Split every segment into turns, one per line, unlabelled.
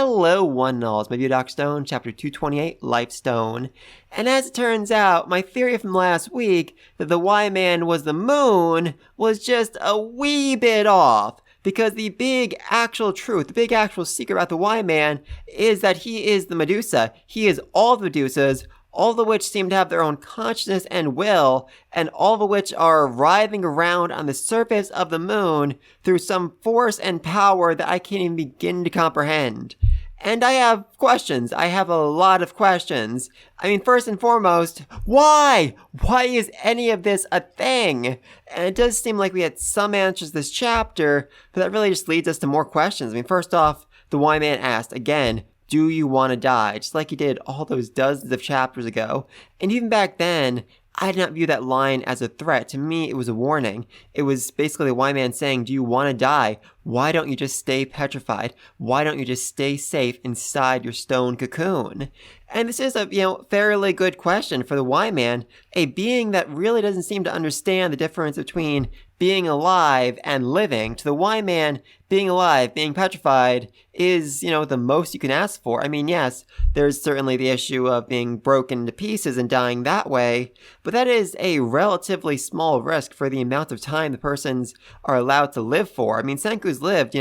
Hello, one and all. It's my view, Dr. Stone, chapter 228, Life Stone. And as it turns out, my theory from last week that the Y-Man was the moon was just a wee bit off. Because the big actual truth, the big actual secret about the Y-Man is that he is the Medusa. He is all the Medusas, all of which seem to have their own consciousness and will, and all of which are writhing around on the surface of the moon through some force and power that I can't even begin to comprehend. And I have questions. I have a lot of questions. I mean, first and foremost, why? Why is any of this a thing? And it does seem like we had some answers this chapter, but that really just leads us to more questions. I mean, first off, the Y-Man asked, again, do you want to die? Just like he did all those dozens of chapters ago. And even back then, I did not view that line as a threat. To me, it was a warning. It was basically the Y-Man saying, do you want to die? Why don't you just stay petrified? Why don't you just stay safe inside your stone cocoon? And this is a, fairly good question for the Y-Man, a being that really doesn't seem to understand the difference between being alive and living. To the Y-Man, being alive, being petrified is, the most you can ask for. I mean, yes, there's certainly the issue of being broken to pieces and dying that way, but that is a relatively small risk for the amount of time the persons are allowed to live for. I mean, Senku's lived,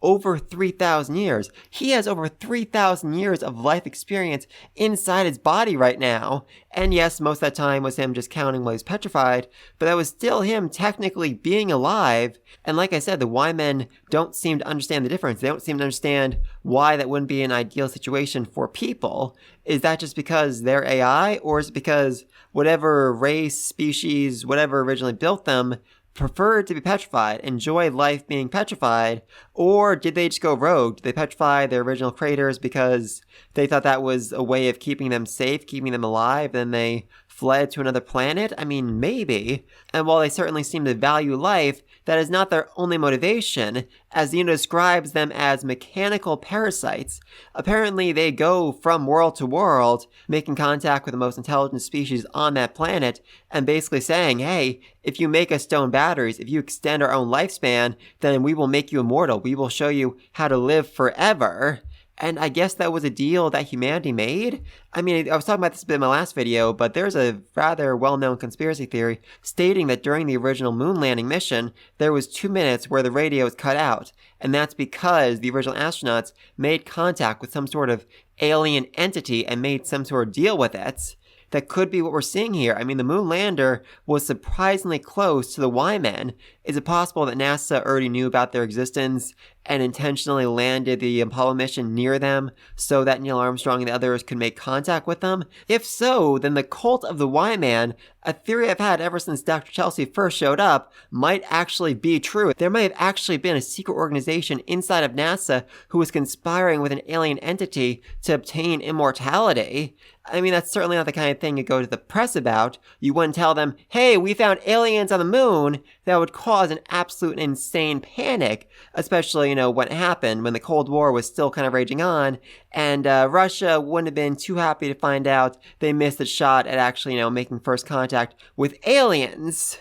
over 3,000 years. He has over 3,000 years of life experience inside his body right now. And yes, most of that time was him just counting while he's petrified, but that was still him technically being alive. And like I said, the Y-Men don't seem to understand the difference. They don't seem to understand why that wouldn't be an ideal situation for people. Is that just because they're AI, or is it because whatever race, species, whatever originally built them preferred to be petrified, enjoy life being petrified, or did they just go rogue? Did they petrify their original creators because they thought that was a way of keeping them safe, keeping them alive, then they fled to another planet? I mean, maybe. And while they certainly seem to value life, that is not their only motivation, as Zeno describes them as mechanical parasites. Apparently, they go from world to world, making contact with the most intelligent species on that planet, and basically saying, hey, if you make us stone batteries, if you extend our own lifespan, then we will make you immortal. We will show you how to live forever. And I guess that was a deal that humanity made? I mean, I was talking about this a bit in my last video, but there's a rather well-known conspiracy theory stating that during the original moon landing mission, there was 2 minutes where the radio was cut out. And that's because the original astronauts made contact with some sort of alien entity and made some sort of deal with it. That could be what we're seeing here. I mean, the moon lander was surprisingly close to the Y-Men. Is it possible that NASA already knew about their existence and intentionally landed the Apollo mission near them so that Neil Armstrong and the others could make contact with them? If so, then the cult of the Y-Man, a theory I've had ever since Dr. Chelsea first showed up, might actually be true. There might have actually been a secret organization inside of NASA who was conspiring with an alien entity to obtain immortality. I mean, that's certainly not the kind of thing you go to the press about. You wouldn't tell them, hey, we found aliens on the moon. That would cause an absolute insane panic, especially, what happened when the Cold War was still kind of raging on, and Russia wouldn't have been too happy to find out they missed a shot at actually, making first contact with aliens.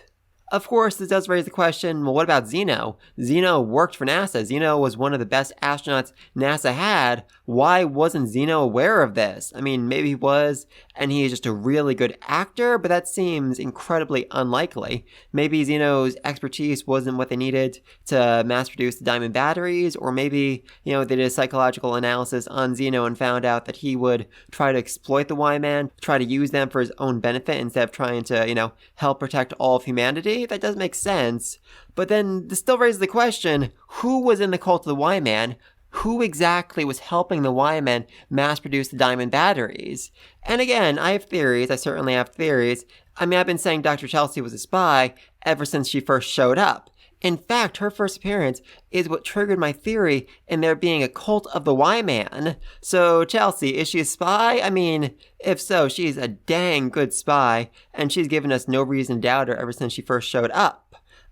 Of course, this does raise the question, well, what about Zeno? Zeno worked for NASA. Zeno was one of the best astronauts NASA had. Why wasn't Zeno aware of this? I mean, maybe he was, and he is just a really good actor, but that seems incredibly unlikely. Maybe Zeno's expertise wasn't what they needed to mass-produce the diamond batteries, or maybe, they did a psychological analysis on Zeno and found out that he would try to exploit the Y-Man, try to use them for his own benefit instead of trying to, help protect all of humanity. That does make sense, but then this still raises the question, who was in the cult of the Y-Man? Who exactly was helping the Y-Men mass produce the diamond batteries? And again, I have theories. I certainly have theories. I mean, I've been saying Dr. Chelsea was a spy ever since she first showed up. In fact, her first appearance is what triggered my theory in there being a cult of the Y-Man. So, Chelsea, is she a spy? I mean, if so, she's a dang good spy, and she's given us no reason to doubt her ever since she first showed up.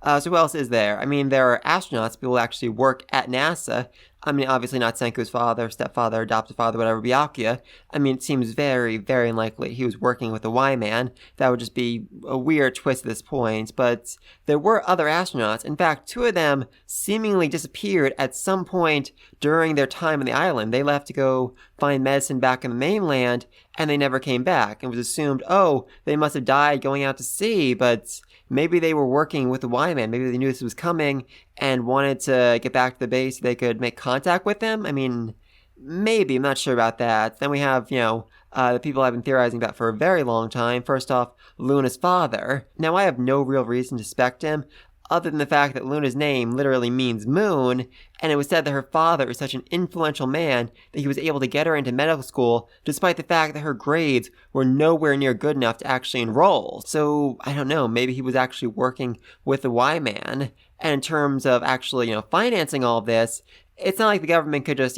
So who else is there? I mean, there are astronauts, people who actually work at NASA. I mean, obviously not Senku's father, stepfather, adopted father, whatever, Byakuya. I mean, it seems very, very unlikely he was working with the Y-Man. That would just be a weird twist at this point. But there were other astronauts. In fact, 2 of them seemingly disappeared at some point during their time on the island. They left to go find medicine back on the mainland, and they never came back. It was assumed, oh, they must have died going out to sea, but maybe they were working with the Y-Man. Maybe they knew this was coming and wanted to get back to the base so they could make contact with them. I mean, maybe. I'm not sure about that. Then we have, the people I've been theorizing about for a very long time. First off, Luna's father. Now, I have no real reason to suspect him, other than the fact that Luna's name literally means moon, and it was said that her father is such an influential man that he was able to get her into medical school despite the fact that her grades were nowhere near good enough to actually enroll. So, I don't know, maybe he was actually working with the Y-Man. And in terms of actually, financing all of this, it's not like the government could just,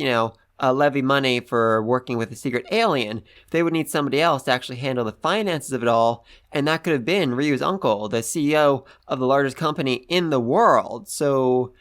levy money for working with a secret alien. They would need somebody else to actually handle the finances of it all, and that could have been Ryu's uncle, the CEO of the largest company in the world. So,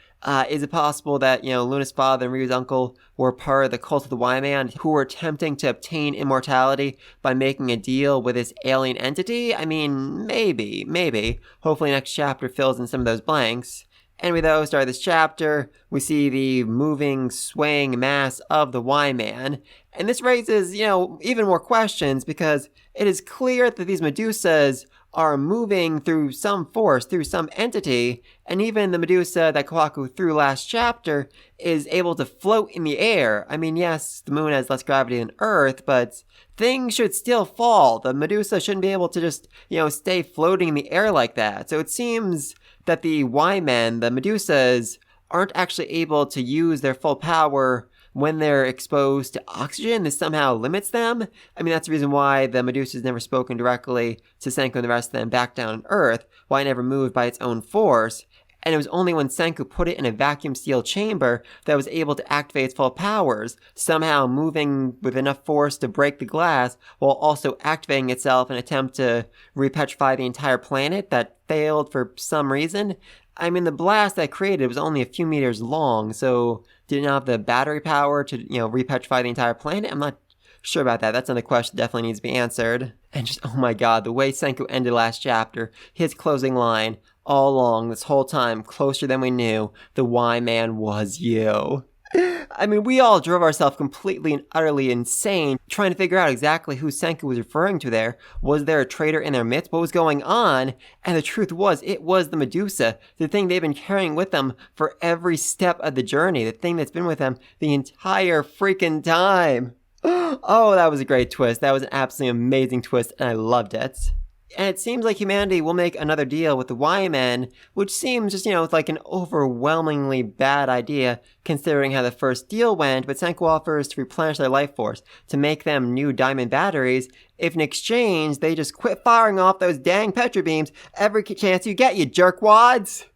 is it possible that, Luna's father and Ryu's uncle were part of the cult of the Y-Man who were attempting to obtain immortality by making a deal with this alien entity? I mean, maybe. Hopefully next chapter fills in some of those blanks. Anyway, though, start of this chapter, we see the moving, swaying mass of the Y-Man. And this raises, even more questions because it is clear that these Medusas are moving through some force, through some entity, and even the Medusa that Kawaku threw last chapter is able to float in the air. I mean, yes, the moon has less gravity than Earth, but things should still fall. The Medusa shouldn't be able to just, stay floating in the air like that. So it seems that the Y-Men, the Medusas, aren't actually able to use their full power when they're exposed to oxygen. This somehow limits them. I mean, that's the reason why the Medusa's never spoken directly to Senku and the rest of them back down on Earth, why it never moved by its own force. And it was only when Senku put it in a vacuum sealed chamber that it was able to activate its full powers, somehow moving with enough force to break the glass while also activating itself in an attempt to repetrify the entire planet that failed for some reason. I mean, the blast that created was only a few meters long, so did it not have the battery power to, repetrify the entire planet? I'm not sure about that. That's another question that definitely needs to be answered. And just, oh my god, the way Senku ended last chapter, his closing line, all along this whole time, closer than we knew, the Y-Man was you. I mean, we all drove ourselves completely and utterly insane trying to figure out exactly who Senku was referring to there. Was there a traitor in their midst? What was going on? And the truth was, it was the Medusa, the thing they've been carrying with them for every step of the journey, the thing that's been with them the entire freaking time. Oh, that was a great twist. That was an absolutely amazing twist, and I loved it. And it seems like humanity will make another deal with the Y-Men, which seems just, like an overwhelmingly bad idea considering how the first deal went, but Senku offers to replenish their life force, to make them new diamond batteries, if in exchange they just quit firing off those dang Petra beams every chance you get, you jerkwads!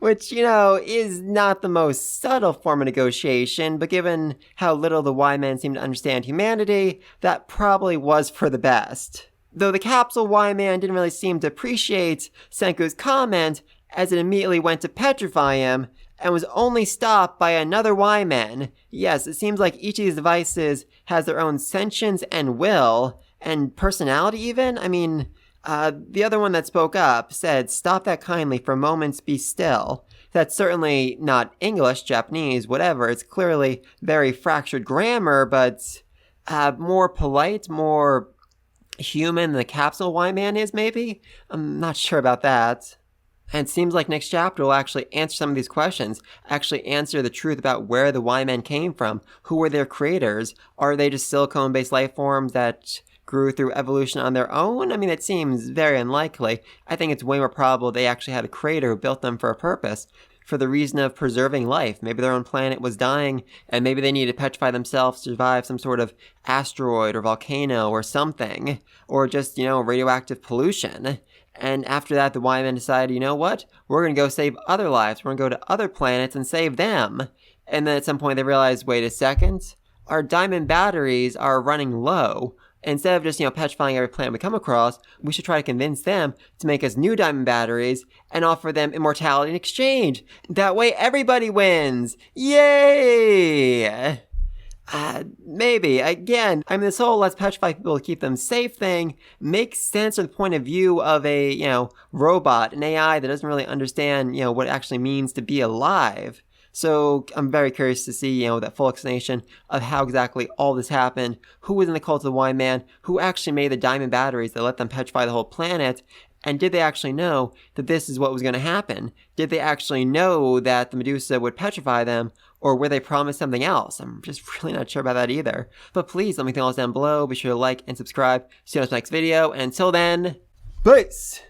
Which, is not the most subtle form of negotiation, but given how little the Y-Men seem to understand humanity, that probably was for the best. Though the capsule Y-Man didn't really seem to appreciate Senku's comment, as it immediately went to petrify him, and was only stopped by another Y-Man. Yes, it seems like each of these devices has their own sentience and will, and personality even. I mean, the other one that spoke up said, "Stop that kindly, for moments be still." That's certainly not English, Japanese, whatever. It's clearly very fractured grammar, but more polite, more human than the capsule Y-Man is, maybe? I'm not sure about that. And it seems like next chapter will actually answer some of these questions, actually answer the truth about where the Y-Men came from, who were their creators, are they just silicone-based life forms that grew through evolution on their own? I mean, it seems very unlikely. I think it's way more probable they actually had a creator who built them for a purpose, for the reason of preserving life. Maybe their own planet was dying, and maybe they needed to petrify themselves to survive some sort of asteroid or volcano or something, or just, radioactive pollution. And after that, the Y-Men decided, you know what? We're going to go save other lives. We're going to go to other planets and save them. And then at some point they realized, wait a second, our diamond batteries are running low. Instead of just, petrifying every plant we come across, we should try to convince them to make us new diamond batteries and offer them immortality in exchange. That way everybody wins! Yay! Maybe. Again, this whole let's petrify people to keep them safe thing makes sense from the point of view of a, robot, an AI that doesn't really understand, what it actually means to be alive. So I'm very curious to see, that full explanation of how exactly all this happened, who was in the cult of the Y-Man, who actually made the diamond batteries that let them petrify the whole planet, and did they actually know that this is what was going to happen? Did they actually know that the Medusa would petrify them, or were they promised something else? I'm just really not sure about that either. But please let me know down below. Be sure to like and subscribe. See you on the next video. And until then, peace!